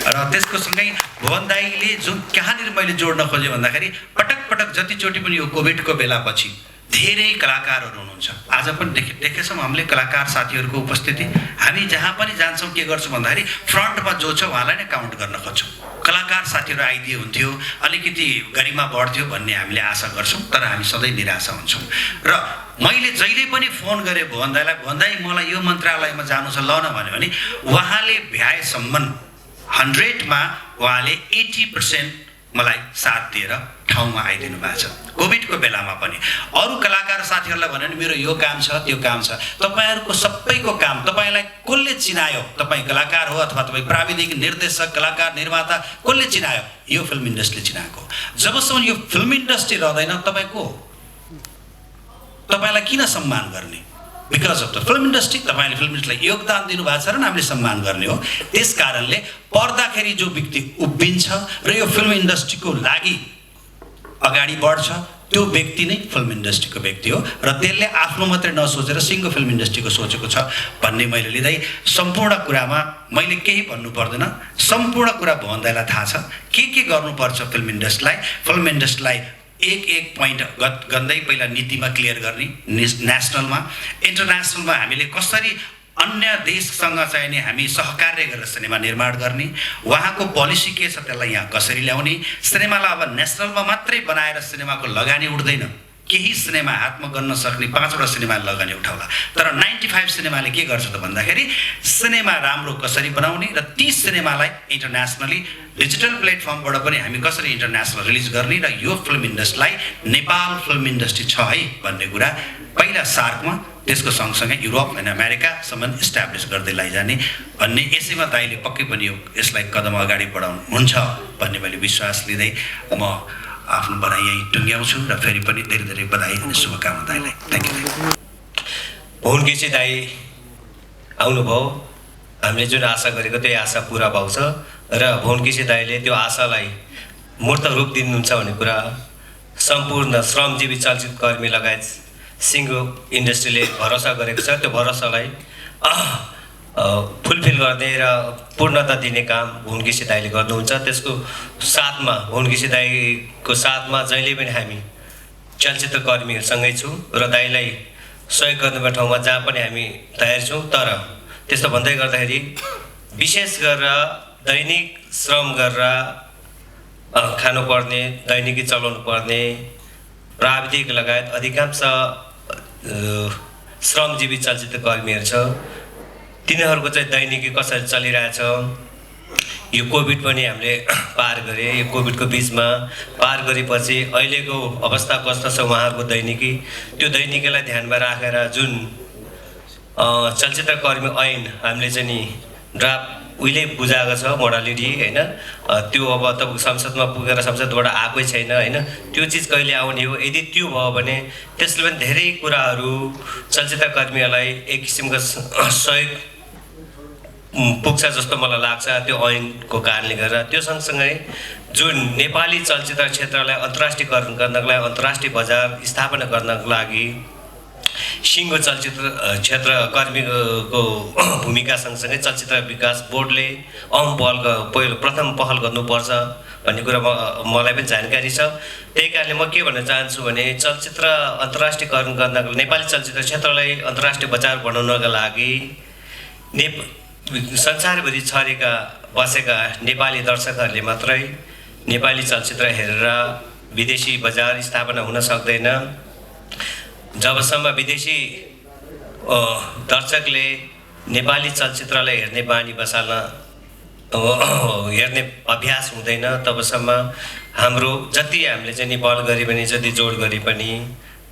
र त्यसको सँगै भुवन दाइले जुन कहाँनिर मैले जोड्न खोजेँ भन्दाखेरि पटक पटक जतिचोटि पनि यो कोभिडको बेलापछि धेरै कलाकारहरू हुनुहुन्छ आज पनि देखेछौँ हामीले कलाकार साथीहरूको उपस्थिति हामी जहाँ पनि जान्छौँ के गर्छौँ भन्दाखेरि फ्रन्टमा जो छ उहाँलाई नै काउन्ट गर्न खोज्छौँ कलाकार साथीहरू आइदिए हुन्थ्यो अलिकति गरिमा बढ्थ्यो भन्ने हामीले आशा गर्छौँ तर हामी सधैँ निराशा हुन्छौँ र मैले जहिले पनि फोन गरेँ भुवन दाइ मलाई यो मन्त्रालयमा जानु छ ल न भन्यो भने उहाँले भ्याएसम्म 100 मा उहाँले 80% मलाई साथ दिएर ठाउँमा आइदिनु भएको छ कोभिडको बेलामा पनि अरू कलाकार साथीहरूलाई भन्यो भने मेरो यो काम छ त्यो काम छ तपाईहरुको सबैको काम तपाईलाई कसले चिनायो तपाई कलाकार हो अथवा तपाई प्राविधिक निर्देशक कलाकार निर्माता कसले चिनायो यो फिल्म इन्डस्ट्रीले चिनाएको जबसम्म यो फिल्म इन्डस्ट्री रहँदैन तपाई को तपाईलाई किन सम्मान गर्ने because of the film industry तपाईले फिल्म इन्डस्ट्रीलाई योगदान दिनुभएको छ र हामीले सम्मान गर्ने हो त्यसकारणले पर्दाखेरि जो व्यक्ति उभिन्छ र यो फिल्म इन्डस्ट्रीको लागि अगाडि बढ्छ त्यो व्यक्ति नै फिल्म इन्डस्ट्रीको व्यक्ति हो र त्यसले आफ्नो मात्रै नसोचेर सिङ्गो फिल्म इन्डस्ट्रीको सोचेको छ भन्ने मैले लिँदै सम्पूर्ण कुरामा मैले केही भन्नु पर्दैन सम्पूर्ण कुरा भुवन दाइलाई थाहा छ के गर्नुपर्छ फिल्म इन्डस्ट्रीलाई एक पोइन्ट गर्दै पहिला नीतिमा क्लियर गर्ने नेसनलमा इन्टरनेसनलमा हामीले कसरी अन्य देशसँग चाहिँ नि हामी सहकार्य गरेर सिनेमा निर्माण गर्ने, उहाँको पोलिसी के छ त्यसलाई यहाँ कसरी ल्याउने, सिनेमालाई अब नेसनलमा मात्रै बनाएर सिनेमाको लगानी उठ्दैन। केही सिनेमा हातमा गर्न सक्ने 5वटा सिनेमा लगानी उठाउला, तर 95 सिनेमाले के गर्छ त भन्दाखेरि सिनेमा राम्रो कसरी बनाउने र ती सिनेमालाई इन्टरनेसनली डिजिटल प्लेटफर्मबाट पनि हामी कसरी इन्टरनेसनल रिलिज गर्ने र यो फिल्म इन्डस्ट्रीलाई नेपाल फिल्म इन्डस्ट्री छ है भन्ने कुरा पहिला सार्कमा, त्यसको सँगसँगै युरोप एन्ड अमेरिकासम्म इस्टाब्लिस गर्दै लैजाने भन्ने, यसैमा दाइले पक्कै पनि यसलाई कदम अगाडि बढाउनुहुन्छ भन्ने मैले विश्वास लिँदै म आफ्नो बधाई यही टुङ्ग्याउँछु र फेरि पनि धेरै धेरै बधाई अनि शुभकामना दाइलाई। Thank you. भुवन केसी दाई आउनुभयो, हामीले जुन आशा गरेको त्यही आशा पुरा भएको छ र भुवन केसी दाइले त्यो आशालाई मूर्त रूप दिनुहुन्छ भन्ने कुरा सम्पूर्ण श्रमजीवी चलचित्र कर्मी लगायत सिङ्गो इन्डस्ट्रीले भरोसा गरेको छ। त्यो भरोसालाई फुलफिल गर्ने र पूर्णता दिने काम भुवन केसी दाइले गर्नुहुन्छ। त्यसको साथमा भुवन केसी दाइको साथमा जहिले पनि हामी चलचित्र कर्मीहरूसँगै छौँ र दाइलाई सहयोग गर्नुपर्ने ठाउँमा जहाँ पनि हामी तयार छौँ। तर त्यस्तो भन्दै गर्दाखेरि विशेष गरेर दैनिक श्रम गरेर खानुपर्ने, दैनिकी चलाउनु पर्ने प्राविधिक लगायत अधिकांश श्रमजीवी चलचित्र कर्मीहरू छ, तिनीहरूको चाहिँ दैनिकी कसरी चलिरहेछ। यो कोभिड पनि हामीले पार गरे, यो कोभिडको बिचमा पार गरेपछि अहिलेको अवस्था कस्तो छ उहाँहरूको दैनिकी, त्यो दैनिकीलाई ध्यानमा राखेर जुन चलचित्र कर्मी ऐन हामीले चाहिँ नि ड्राफ्ट उहिले बुझाएको छ मोडालिटी होइन, त्यो अब तपाईँको संसदमा पुगेर संसदबाट आएकै छैन होइन, त्यो चिज कहिले आउने हो। यदि त्यो भयो भने त्यसले पनि धेरै कुराहरू चलचित्र कर्मीहरूलाई एक किसिमको सहयोग पुग्छ जस्तो मलाई लाग्छ त्यो ऐनको कारणले गर्दा। त्यो सँगसँगै जुन नेपाली चलचित्र क्षेत्रलाई अन्तर्राष्ट्रियकरण गर्नको लागि, अन्तर्राष्ट्रिय बजार स्थापना गर्नको लागि सिङ्गो चलचित्र क्षेत्र कर्मीको भूमिका सँगसँगै चलचित्र विकास बोर्डले प्रथम पहल गर्नुपर्छ भन्ने कुरा मलाई पनि जानकारी छ। त्यही कारणले म के भन्न चाहन्छु भने चलचित्र अन्तर्राष्ट्रियकरण गर्नको, नेपाली चलचित्र क्षेत्रलाई अन्तर्राष्ट्रिय बजार बनाउनका लागि संसारभरि छरेका बसेका नेपाली दर्शकहरूले मात्रै नेपाली चलचित्र हेरेर विदेशी बजार स्थापना हुन सक्दैन। जबसम्म विदेशी दर्शकले नेपाली चलचित्रलाई हेर्ने बानी बसाल्न हेर्ने अभ्यास हुँदैन, तबसम्म हाम्रो जति हामीले चाहिँ पहल गरे पनि, जति जोड गरे पनि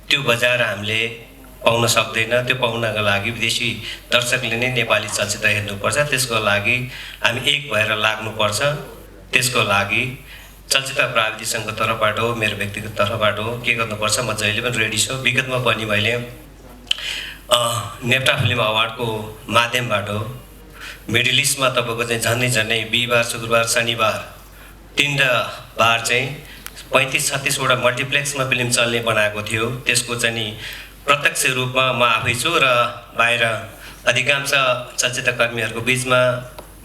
त्यो बजार हामीले पाउन सक्दैन। त्यो पाउनका लागि विदेशी दर्शकले नै नेपाली चलचित्र हेर्नुपर्छ। त्यसको लागि हामी एक भएर लाग्नुपर्छ। त्यसको लागि चलचित्र प्राविधिक सङ्घको तर्फबाट हो, मेरो व्यक्तिगत तर्फबाट हो, के गर्नुपर्छ म जहिले पनि रेडी छु। विगतमा पनि मैले नेप्टा फिल्म अवार्डको माध्यमबाट मिडल इस्टमा तपाईँको चाहिँ झन्डै बिहिबार, शुक्रबार, शनिबार 3 बार चाहिँ 35-36वटा मल्टिप्लेक्समा फिल्म चल्ने बनाएको थियो। त्यसको चाहिँ नि प्रत्यक्ष रूपमा म आफै छु र बाहिर अधिकांश चलचित्र कर्मीहरूको बिचमा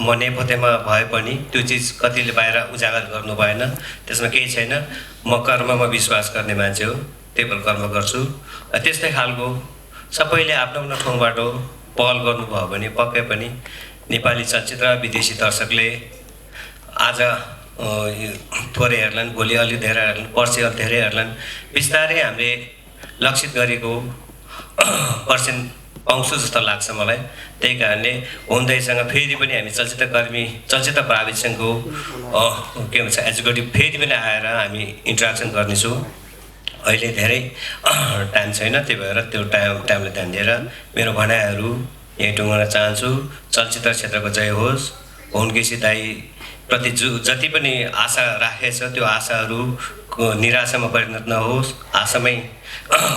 म नेपथ्यमा भए पनि त्यो चिज कतिले बाहिर उजागर गर्नु भएन, त्यसमा केही छैन। म कर्ममा विश्वास गर्ने मान्छे हो, त्यही भएर कर्म गर्छु। त्यस्तै खालको सबैले आफ्नो आफ्नो ठाउँबाट पहल गर्नुभयो भने पक्कै पनि नेपाली चलचित्र विदेशी दर्शकले आज थोरै हेर्लान्, भोलि अलि धेरै हेर्लान्, पर्सि अलि धेरै हेर्लान्। बिस्तारै हामीले लक्षित गरेको पर्सेन्ट पाउँछु जस्तो लाग्छ मलाई। त्यही कारणले हुँदैसँग फेरि पनि हामी चलचित्र कर्मी, चलचित्र प्राविधिक सङ्घको के भन्छ एजुकेटिभ फेरि पनि आएर हामी इन्ट्रेक्सन गर्नेछौँ। अहिले धेरै टाइम छैन, त्यही भएर त्यो टाइमलाई ध्यान दिएर मेरो भनाइहरू यहीँ टुङ्गाउन चाहन्छु। चलचित्र क्षेत्रको जय होस्। भुवन केसी दाई प्रति जति पनि आशा राखेछ त्यो आशाहरूको निराशामा परिणत नहोस्, आशामै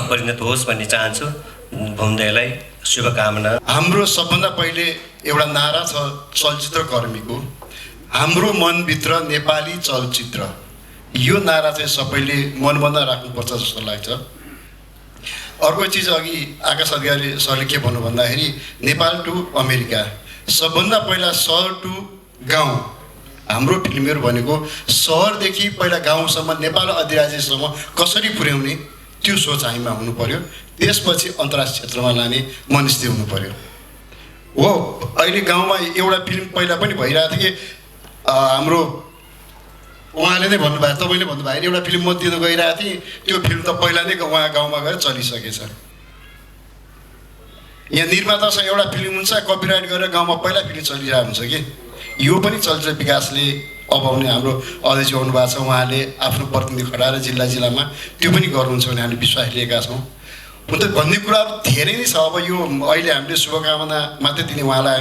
परिणत होस् भन्ने चाहन्छु। भुवन दाइलाई शुभकामना। हाम्रो सबभन्दा पहिले एउटा नारा छ चलचित्र कर्मीको, हाम्रो मनभित्र नेपाली चलचित्र। यो नारा चाहिँ सबैले मनभन्दा राख्नुपर्छ जस्तो लाग्छ। अर्को चिज अघि आकाश अधिकारी सरले के भन्नु भन्दाखेरि नेपाल टु अमेरिका, सबभन्दा पहिला सहर टु गाउँ। हाम्रो फिल्महरू भनेको सहरदेखि पहिला गाउँसम्म, नेपाल अधिराज्यसम्म कसरी पुर्याउने त्यो सोच हामीमा हुनु पर्यो। त्यसपछि अन्तर्राष्ट्रिय क्षेत्रमा लाने मनस्थिति हुनु पर्यो। हो अहिले गाउँमा एउटा फिल्म पहिला पनि भइरहेको थियो कि हाम्रो उहाँले नै भन्नुभयो तपाईँले भन्नुभयो एउटा फिल्म म दिन गइरहेको थिएँ त्यो फिल्म त पहिला नै उहाँ गाउँमा गएर चलिसकेछ यहाँ निर्मातासँग एउटा फिल्म हुन्छ कपिराइट गरेर गाउँमा पहिला फिल्म चलिरहेको हुन्छ कि यो पनि चलचित्र विकासले अब आउने हाम्रो अध्यक्ष हुनुभएको छ उहाँले आफ्नो प्रतिनिधि खटाएर जिल्लामा त्यो पनि गर्नुहुन्छ भने हामीले विश्वास लिएका छौँ हुन त भन्ने कुराहरू धेरै नै छ अब यो अहिले हामीले शुभकामना मात्रै दिने उहाँलाई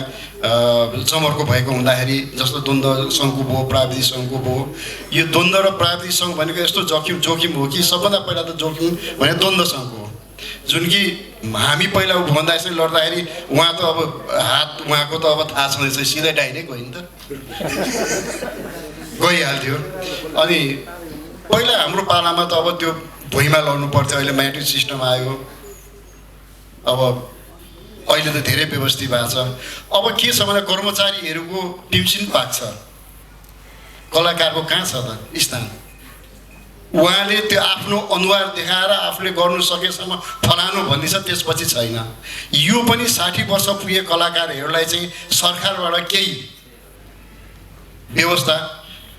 जमर्को भएको हुँदाखेरि जस्तो द्वन्द्व सङ्घको भयो प्राविधिक सङ्घको भयो यो द्वन्द्व र प्राविधिक सङ्घ भनेको यस्तो जोखिम हो कि सबभन्दा पहिला त जोखिम भने द्वन्द्व सङ्घ हो जुन कि हामी पहिला भन्दा यसरी लड्दाखेरि उहाँ त अब हात उहाँको त अब थाहा छँदैछ सिधै डाइरेक्ट गयो नि त गइहाल्थ्यो अनि पहिला हाम्रो पालामा त अब त्यो भुइँमा लड्नु पर्थ्यो अहिले म्याट्रिक सिस्टम आयो अब अहिले त धेरै व्यवस्थित भएको छ अब के छ भने कर्मचारीहरूको टिमसिन पाक्छ कलाकारको कहाँ छ त स्थान उहाँले त्यो आफ्नो अनुहार देखाएर आफूले गर्नु सकेसम्म फलानु भनिन्छ त्यसपछि छैन यो पनि 60 वर्ष पुगे कलाकारहरूलाई चाहिँ सरकारबाट केही व्यवस्था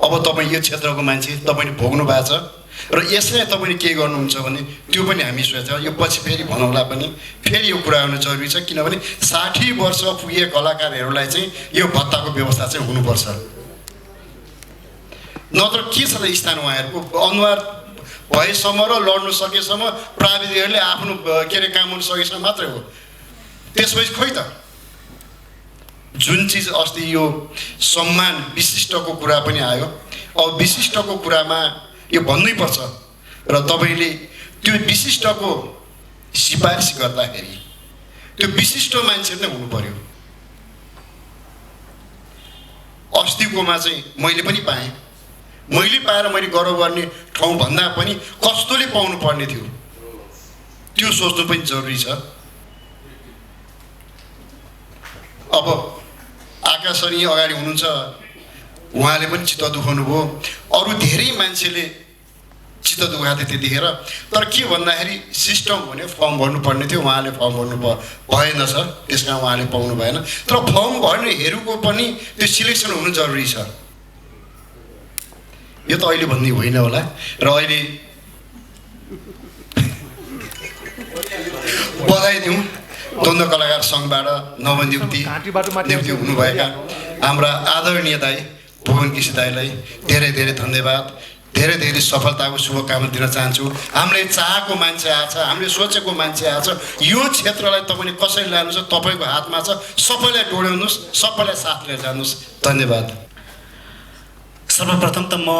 अब तपाईँ यो क्षेत्रको मान्छे तपाईँले भोग्नु भएको छ र यसलाई तपाईँले के गर्नुहुन्छ भने त्यो पनि हामी सोच्छौँ यो पछि फेरि भनौँला पनि फेरि यो कुरा गर्नु जरुरी छ किनभने 60 वर्ष पुगे कलाकारहरूलाई चाहिँ यो भत्ताको व्यवस्था चाहिँ हुनुपर्छ नत्र के छ त स्थान उहाँहरूको अनुहार भएसम्म र लड्नु सकेसम्म प्राविधिकहरूले आफ्नो के अरे काम गर्नु सकेसम्म मात्रै हो त्यसपछि खोइ त जुन चिज अस्ति यो सम्मान विशिष्टको कुरा पनि आयो अब विशिष्टको कुरामा यो भन्नैपर्छ र तपाईँले त्यो विशिष्टको सिफारिस गर्दाखेरि त्यो विशिष्ट मान्छे नै हुनु पर्यो अस्तिकोमा चाहिँ मैले पनि पाएँ मैले पाएर मैले गर्व गर्ने ठाउँ भन्दा पनि कस्तोले पाउनु पर्ने थियो त्यो सोच्नु पनि जरुरी छ अब आकाशनी अगाडि हुनुहुन्छ उहाँले पनि चित्त दुखाउनु भयो अरू धेरै मान्छेले चित्त दुखाएको थियो त्यतिखेर तर के भन्दाखेरि सिस्टम भने फर्म भर्नुपर्ने थियो उहाँले फर्म भर्नु भएन सर त्यस कारण उहाँले पाउनु भएन तर फर्म भर्नेहरूको पनि त्यो सिलेक्सन हुनु जरुरी छ यो त अहिले भन्ने होइन होला र अहिले बधाई दिउँ द्वन्द्व कलाकार सङ्घबाट नवनियुक्ति हुनुभएका हाम्रा आदरणीय दाई भुवन केसी दाईलाई धेरै धेरै धन्यवाद धेरै धेरै सफलताको शुभकामना दिन चाहन्छु हामीले चाहेको मान्छे आछ हामीले सोचेको मान्छे आछ यो क्षेत्रलाई तपाईँले कसरी लानु छ तपाईँको हातमा छ सबैलाई डोड्याउनुहोस् सबैलाई साथ लिएर जानुहोस् धन्यवाद सर्वप्रथम त म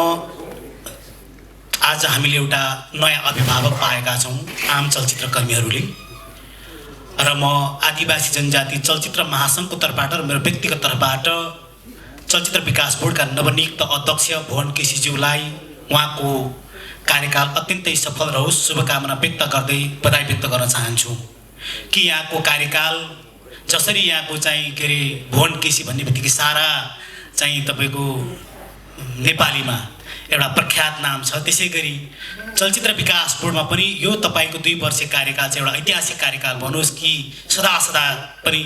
आज हामीले एउटा नयाँ अभिभावक पाएका छौँ आम चलचित्रकर्मीहरूले र म आदिवासी जनजाति चलचित्र महासङ्घको तर्फबाट र मेरो व्यक्तिगत तर्फबाट चलचित्र विकास बोर्डका नवनियुक्त अध्यक्ष भुवन केसीज्यूलाई उहाँको कार्यकाल अत्यन्तै सफल रहोस् शुभकामना व्यक्त गर्दै बधाई व्यक्त गर्न चाहन्छु कि यहाँको कार्यकाल जसरी यहाँको चाहिँ के अरे भुवन केसी भन्ने बित्तिकै सारा चाहिँ तपाईँको नेपालीमा एउटा प्रख्यात नाम छ त्यसै गरी चलचित्र विकास बोर्डमा पनि यो तपाईँको 2 वर्षीय कार्यकाल चाहिँ एउटा ऐतिहासिक कार्यकाल बनोस् कि सदा पनि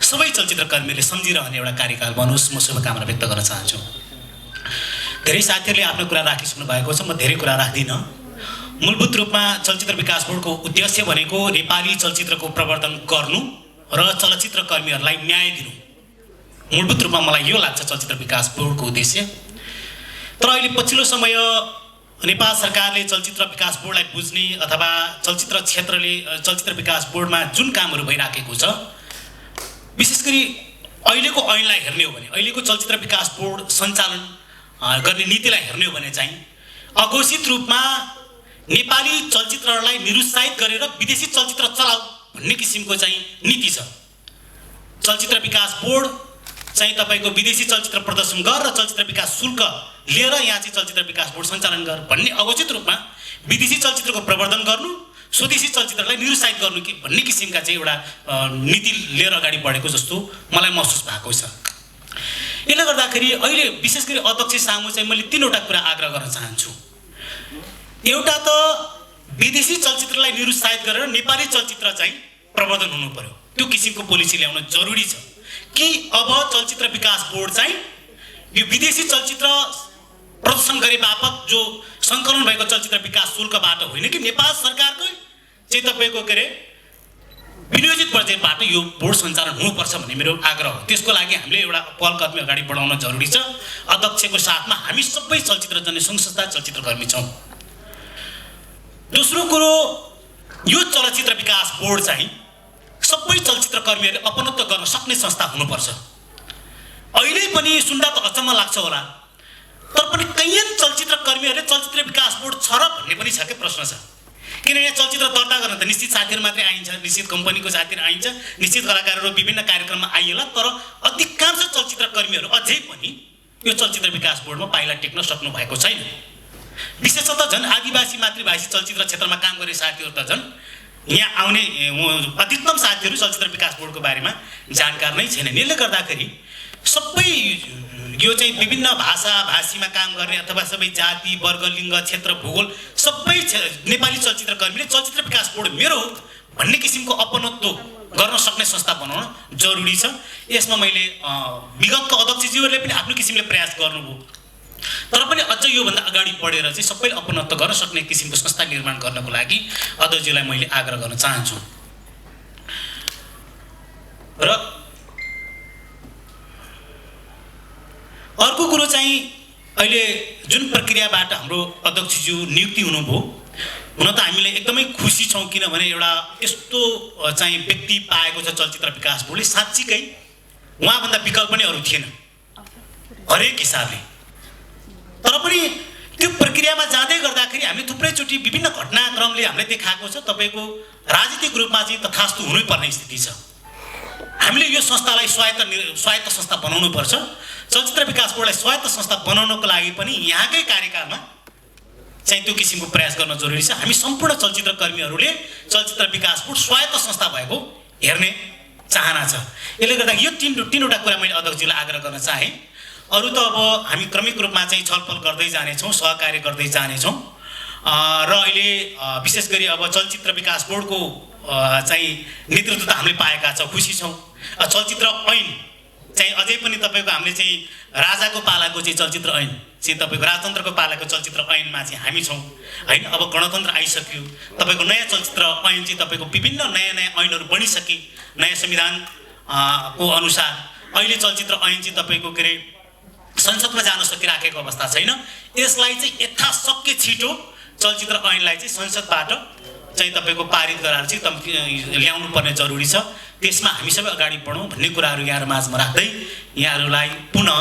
सबै चलचित्रकर्मीहरूले सम्झिरहने एउटा कार्यकाल बनोस् म शुभकामना व्यक्त गर्न चाहन्छु धेरै साथीहरूले आफ्नो कुरा राखिसक्नु भएको छ म धेरै कुरा राख्दिनँ मूलभूत रूपमा चलचित्र विकास बोर्डको उद्देश्य भनेको नेपाली चलचित्रको प्रवर्धन गर्नु र चलचित्रकर्मीहरूलाई न्याय दिनु मूलभूत रूपमा मलाई यो लाग्छ चलचित्र विकास बोर्डको उद्देश्य तर अहिले पछिल्लो समय नेपाल सरकारले चलचित्र विकास बोर्डलाई बुझ्ने अथवा चलचित्र क्षेत्रले चलचित्र विकास बोर्डमा जुन कामहरू भइराखेको छ विशेष गरी अहिलेको ऐनलाई हेर्ने हो भने अहिलेको चलचित्र विकास बोर्ड सञ्चालन गर्ने नीतिलाई हेर्ने हो भने चाहिँ अघोषित रूपमा नेपाली चलचित्रहरूलाई निरुत्साहित गरेर विदेशी चलचित्र चलाऊ भन्ने किसिमको चाहिँ नीति छ चलचित्र विकास बोर्ड चाहिँ तपाईँको विदेशी चलचित्र प्रदर्शन गर र चलचित्र विकास शुल्क लिएर यहाँ चाहिँ चलचित्र विकास बोर्ड सञ्चालन गर भन्ने अघोषित रूपमा विदेशी चलचित्रको प्रवर्धन गर्नु स्वदेशी चलचित्रलाई निरुत्साहित गर्नु कि भन्ने किसिमका चाहिँ एउटा नीति लिएर अगाडि बढेको जस्तो मलाई महसुस भएको छ यसले गर्दाखेरि अहिले विशेष गरी अध्यक्ष सामु चाहिँ मैले 3वटा कुरा आग्रह गर्न चाहन्छु एउटा त विदेशी चलचित्रलाई निरुत्साहित गरेर नेपाली चलचित्र चाहिँ प्रवर्धन हुनु पर्यो त्यो किसिमको पोलिसी ल्याउन जरुरी छ कि अब चलचित्र विकास बोर्ड चाहिँ यो विदेशी चलचित्र प्रदर्शन गरे बापत जो सङ्कलन भएको चलचित्र विकास शुल्कबाट होइन कि नेपाल सरकारकै चाहिँ तपाईँको के अरे विनियोजित बजेटबाट यो बोर्ड सञ्चालन हुनुपर्छ भन्ने मेरो आग्रह हो। त्यसको लागि हामीले एउटा पहल कदमी अगाडि बढाउन जरुरी छ। अध्यक्षको साथमा हामी सबै चलचित्रजन्य सङ्घ संस्था चलचित्रकर्मी छौँ। दोस्रो कुरो, यो चलचित्र विकास बोर्ड चाहिँ सबै चलचित्रकर्मीहरूले अपनत्व गर्न सक्ने संस्था हुनुपर्छ। अहिले पनि सुन्दा त अचम्म लाग्छ होला, तर पनि कैयन चलचित्रकर्मीहरूले चलचित्र विकास बोर्ड छ र भन्ने पनि छ के प्रश्न छ। किन यहाँ चलचित्र दर्ता गर्न त निश्चित साथीहरू मात्रै आइन्छ, निश्चित कम्पनीको साथीहरू आइन्छ, निश्चित कलाकारहरू विभिन्न कार्यक्रममा आइएला, तर अधिकांश चलचित्रकर्मीहरू अझै पनि यो चलचित्र विकास बोर्डमा पाइला टेक्न सक्नु भएको छैन। विशेषतः झन् आदिवासी मातृभाषी चलचित्र क्षेत्रमा काम गर्ने साथीहरू त झन् यहाँ आउने अधिकतम साथीहरू चलचित्र विकास बोर्डको बारेमा जानकार नै छैनन्। यसले गर्दाखेरि सबै यो चाहिँ विभिन्न भाषा भाषीमा काम गर्ने अथवा सबै जाति वर्ग लिङ्ग क्षेत्र भूगोल सबै नेपाली चलचित्रकर्मीले चलचित्र विकास बोर्ड मेरो हो भन्ने किसिमको अपनत्व गर्न सक्ने संस्था बनाउन जरुरी छ। यसमा मैले विगतको अध्यक्षज्यूहरूले पनि आफ्नो किसिमले प्रयास गर्नुभयो, तर पनि अझ योभन्दा अगाडि बढेर चाहिँ सबैले अपनत्व गर्न सक्ने किसिमको संस्था निर्माण गर्नको लागि अध्यक्षज्यूलाई मैले आग्रह गर्न चाहन्छु। र अर्को कुरो चाहिँ अहिले जुन प्रक्रियाबाट हाम्रो अध्यक्षज्यू नियुक्ति हुनुभयो, हुन त हामीले एकदमै खुसी छौँ, किनभने एउटा यस्तो चाहिँ व्यक्ति पाएको छ चलचित्र विकास बोर्डले। साँच्चीकै उहाँभन्दा विकल्प नै अरू थिएन हरेक हिसाबले। तर पनि त्यो प्रक्रियामा जाँदै गर्दाखेरि हामीले थुप्रैचोटि विभिन्न घटनाक्रमले हामीले देखाएको छ तपाईँको राजनीतिक रूपमा चाहिँ तथास्तु हुनुपर्ने स्थिति छ। हामीले यो संस्थालाई स्वायत्त संस्था बनाउनुपर्छ। चलचित्र विकास बोर्डलाई स्वायत्त संस्था बनाउनको लागि पनि यहाँकै कार्यकालमा चाहिँ त्यो किसिमको प्रयास गर्न जरुरी छ। हामी सम्पूर्ण चलचित्रकर्मीहरूले चलचित्र विकास बोर्ड स्वायत्त संस्था भएको हेर्ने चाहना छ। यसले गर्दा यो तीनवटा कुरा मैले अध्यक्षजीलाई आग्रह गर्न चाहेँ। अरू त अब हामी क्रमिक रूपमा चाहिँ छलफल गर्दै जानेछौँ, सहकार्य गर्दै जानेछौँ। र अहिले विशेष गरी अब चलचित्र विकास बोर्डको चाहिँ नेतृत्व त हामीले पाएका छौँ, खुसी छौँ। चलचित्र ऐन चाहिँ अझै पनि तपाईँको हामीले चाहिँ राजाको पालाको चाहिँ चलचित्र ऐन चाहिँ तपाईँको राजतन्त्रको पालाको चलचित्र ऐनमा चाहिँ हामी छौँ होइन। अब गणतन्त्र आइसक्यो, तपाईँको नयाँ चलचित्र ऐन चाहिँ तपाईँको विभिन्न नयाँ नयाँ ऐनहरू बनिसके नयाँ संविधान को अनुसार अहिले चलचित्र ऐन चाहिँ तपाईँको के अरे संसदमा जान सकिराखेको अवस्था छैन। यसलाई चाहिँ यथाशक्य छिटो चलचित्र ऐनलाई चाहिँ संसदबाट चाहिँ तपाईँको पारित गराएर चाहिँ ल्याउनु पर्ने जरुरी छ। त्यसमा हामी सबै अगाडि बढौँ भन्ने कुराहरू यहाँहरू माझमा राख्दै यहाँहरूलाई पुनः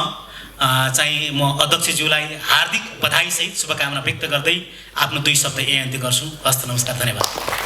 चाहिँ म अध्यक्षज्यूलाई हार्दिक बधाईसहित शुभकामना व्यक्त गर्दै आफ्नो 2 शब्द यही अन्त्य गर्छु। हस्त नमस्कार, धन्यवाद।